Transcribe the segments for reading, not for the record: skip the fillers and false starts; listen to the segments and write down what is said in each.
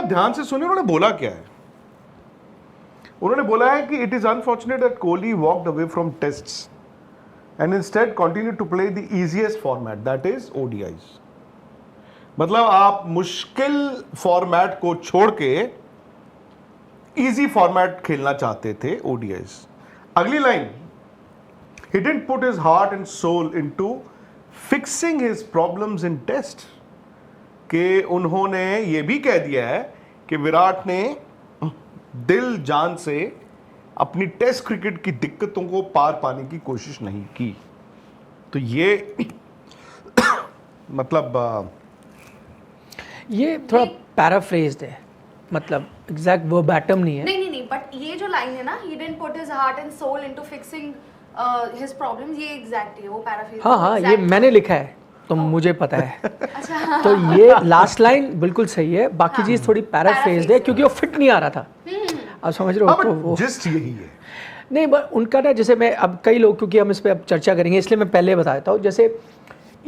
आप ध्यान से सुनिए उन्होंने बोला क्या है। उन्होंने बोला है कि it is unfortunate that Kohli walked away from tests and instead continue to play the easiest format that is ODIs. मतलब आप मुश्किल फॉर्मेट को छोड़ के इजी फॉर्मेट खेलना चाहते थे ओडीआईज। अगली line, he didn't put his heart and soul into fixing his problems in test। कि उन्होंने ये भी कह दिया है कि विराट ने दिल जान से अपनी टेस्ट क्रिकेट की दिक्कतों को पार पाने की कोशिश नहीं की। तो ये मतलब ये थोड़ा पैराफ्रेज्ड है, मतलब एग्जैक्ट वो बैटम नहीं है। नहीं, बट ये जो लाइन है ना, he didn't put his heart and soul into fixing his problems, ये एग्जैक्ट है, वो पैराफ्रेज। हाँ, ये मैंने लिखा है तो मुझे पता है। तो ये लास्ट लाइन बिल्कुल सही है, बाकी चीज थोड़ी पैराफ्रेज्ड है क्योंकि वो फिट नहीं आ रहा था। आप समझ रहे हो? तो वो जस्ट यही है। नहीं, बट उनका ना, जैसे मैं अब कई लोग, क्योंकि हम इस पर अब चर्चा करेंगे इसलिए मैं पहले बता देता हूँ। जैसे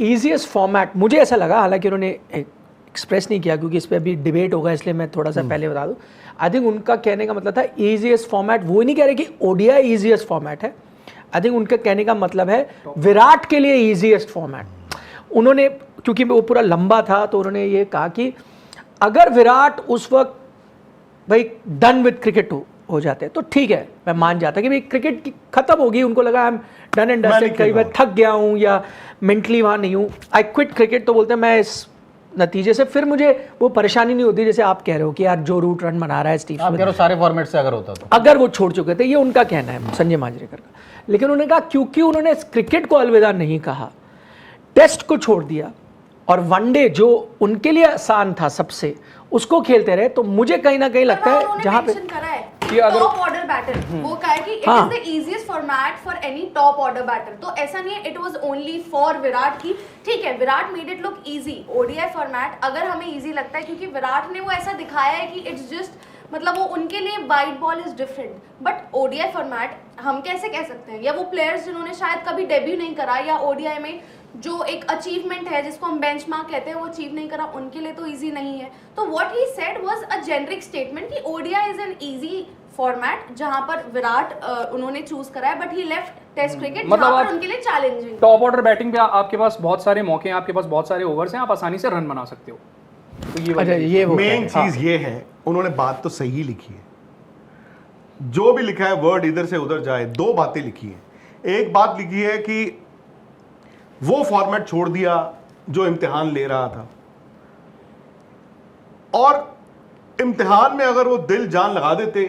ईजीएस्ट फॉर्मेट मुझे ऐसा लगा, हालांकि उन्होंने एक्सप्रेस नहीं किया क्योंकि इस पर अभी डिबेट होगा, इसलिए मैं थोड़ा सा पहले बता दूँ। आई थिंक उनका कहने का मतलब था ईजीएस्ट फॉर्मेट, वो नहीं कह रहे कि ओडीआई ईजीएस्ट फॉर्मेट है। आई थिंक उनका कहने का मतलब है विराट के लिए ईजीएस्ट फॉर्मेट। उन्होंने, क्योंकि वो पूरा लंबा था, तो उन्होंने ये कहा कि अगर विराट उस वक्त भाई डन विद क्रिकेट हो जाते तो ठीक है, मैं मान जाता कि भाई क्रिकेट की खत्म होगी, उनको लगा I am done and dusted, कई बार थक गया हूँ या मेंटली वहाँ नहीं हूँ, आई क्विट क्रिकेट, तो बोलते हैं मैं इस नतीजे से फिर मुझे वो परेशानी नहीं होती जैसे आप कह रहे हो कि यार जो रूट रन बना रहा है स्टीव, आप कह रहे हो सारे फॉर्मेट से अगर होता तो, अगर वो छोड़ चुके थे, ये उनका कहना है संजय मांजरेकर का। लेकिन उन्होंने कहा क्योंकि उन्होंने क्रिकेट को अलविदा नहीं कहा, टेस्ट को छोड़ दिया और वनडे जो उनके लिए आसान था सबसे, उसको खेलते रहे, तो मुझे कहीं ना कहीं लगता है जहां पे टॉप ऑर्डर बैटर, वो कहा है कि it is the easiest format for any top order batter. तो ऐसा नहीं है it was only for Virat की, ठीक है Virat made it look easy. ODI format अगर हमें इजी लगता है क्योंकि विराट ने वो ऐसा दिखाया है कि इट्स जस्ट, मतलब वो उनके लिए wide ball is different, but ODI format हम कैसे कह सकते हैं, या वो प्लेयर्स जिन्होंने शायद कभी डेब्यू नहीं करा या ओडीआई में जो एक अचीवमेंट है जिसको हम बेंचमार्क कहते हैं वो अचीव नहीं करा, उनके लिए तो इजी नहीं है। तो what he said was a generic statement कि ODI is an easy format जहां पर विराट उन्होंने चूज करा है, but he left test cricket जहां पर उनके लिए चैलेंजिंग। टॉप ऑर्डर बैटिंग पे आपके पास बहुत सारे मौके हैं, आपके पास बहुत सारे ओवर्स हैं, आप आसानी से रन बना सकते हो। तो ये मेन चीज ये है, उन्होंने बात तो सही लिखी है, जो भी लिखा है वर्ड इधर से उधर जाए, दो बातें लिखी है। एक बात लिखी है कि वो फॉर्मेट छोड़ दिया जो इम्तिहान ले रहा था, और इम्तिहान में अगर वो दिल जान लगा देते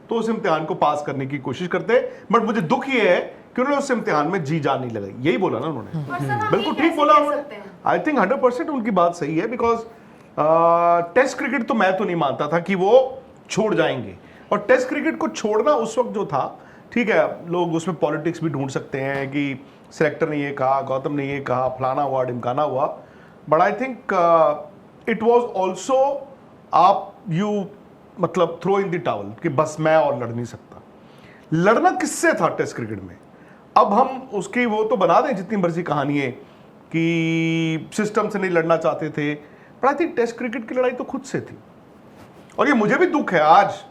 तो उस इम्तिहान को पास करने की कोशिश करते। बट मुझे दुख ये है कि उन्होंने उस इम्तिहान में जी जान नहीं लगाई। यही बोला ना उन्होंने, बिल्कुल ठीक बोला उन्होंने। आई थिंक 100% उनकी बात सही है, बिकॉज टेस्ट क्रिकेट तो मैं तो नहीं मानता था कि वो छोड़ जाएंगे। और टेस्ट क्रिकेट को छोड़ना उस वक्त जो था, ठीक है लोग उसमें पॉलिटिक्स भी ढूंढ सकते हैं कि सेलेक्टर ने ये कहा, गौतम ने ये कहा, फलाना हुआ ढिमकाना हुआ, but I think it was also आप यू मतलब थ्रो इन द टावल कि बस मैं और लड़ नहीं सकता। लड़ना किससे था टेस्ट क्रिकेट में? अब हम उसकी वो तो बना दें जितनी मर्जी कहानी है कि सिस्टम से नहीं लड़ना चाहते थे, पर आई थिंक टेस्ट क्रिकेट की लड़ाई तो खुद से थी। और ये मुझे भी दुख है आज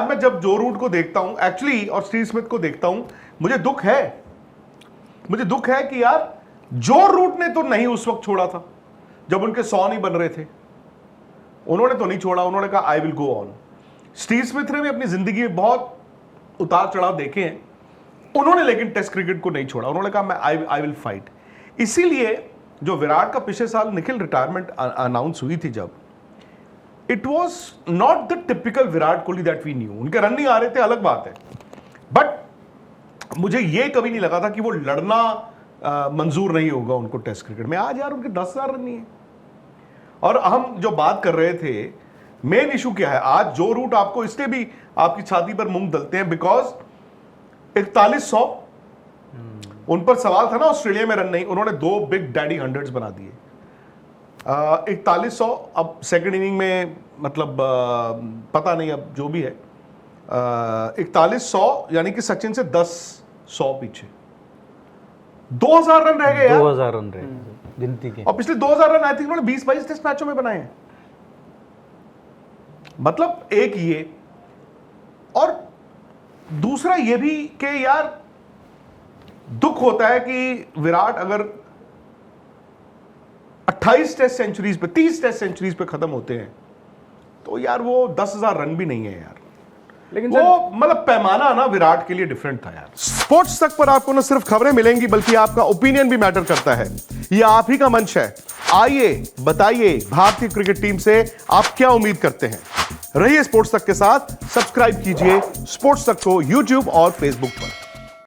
मैं जब जो रूट को देखता हूं एक्चुअली और स्टीव स्मिथ को देखता हूं, मुझे दुख है कि यार जो रूट ने तो नहीं उस वक्त छोड़ा था जब उनके 100 नहीं बन रहे थे, उन्होंने तो नहीं छोड़ा, उन्होंने कहा I will go on. Steve Smith ने भी अपनी जिंदगी में बहुत उतार चढ़ाव देखे हैं, उन्होंने लेकिन टेस्ट क्रिकेट को नहीं छोड़ा, उन्होंने कहा मैं आई विल फाइट। इसीलिए जो विराट का पिछले साल निखिल रिटायरमेंट अनाउंस हुई थी, जब it was not the typical Virat Kohli that we knew. उनके रन नहीं आ रहे थे, अलग बात है, बट मुझे यह कभी नहीं लगा था कि वो लड़ना मंजूर नहीं होगा उनको टेस्ट क्रिकेट में। आज यार उनके 10,000 रन नहीं है। और हम जो बात कर रहे थे, मेन इशू क्या है, आज जो रूट आपको इसलिए भी आपकी छाती पर मूंग दलते हैं बिकॉज 4100 उन पर सवाल था ना, ऑस्ट्रेलिया में रन नहीं, उन्होंने 2 बिग डैडी हंड्रेड्स बना दिए। 4100 अब सेकंड इनिंग में मतलब पता नहीं अब जो भी है, 4100 यानी कि सचिन से 10,100 पीछे 2000 रन रह गए यार, 2000 रन रहे गिनती के। और पिछले 2000 रन आई थिंक उन्होंने 20-22 टेस्ट मैचों में बनाए हैं। मतलब एक ये, और दूसरा ये भी कि यार दुख होता है कि विराट अगर 28 टेस्ट सेंचुरीज पे, 30 टेस्ट सेंचुरीज पे खत्म होते हैं तो यार वो 10,000 रन भी नहीं है यार। लेकिन वो मतलब पैमाना ना विराट के लिए डिफरेंट था यार। स्पोर्ट्स तक पर आपको न सिर्फ खबरें मिलेंगी बल्कि आपका ओपिनियन भी मैटर करता है। ये आप ही का मंच है। आइए बताइए भारतीय क्रिकेट टीम से आप क्या उम्मीद करते हैं। रहिए स्पोर्ट्स तक के साथ, सब्सक्राइब कीजिए स्पोर्ट्स तक को यूट्यूब और फेसबुक पर।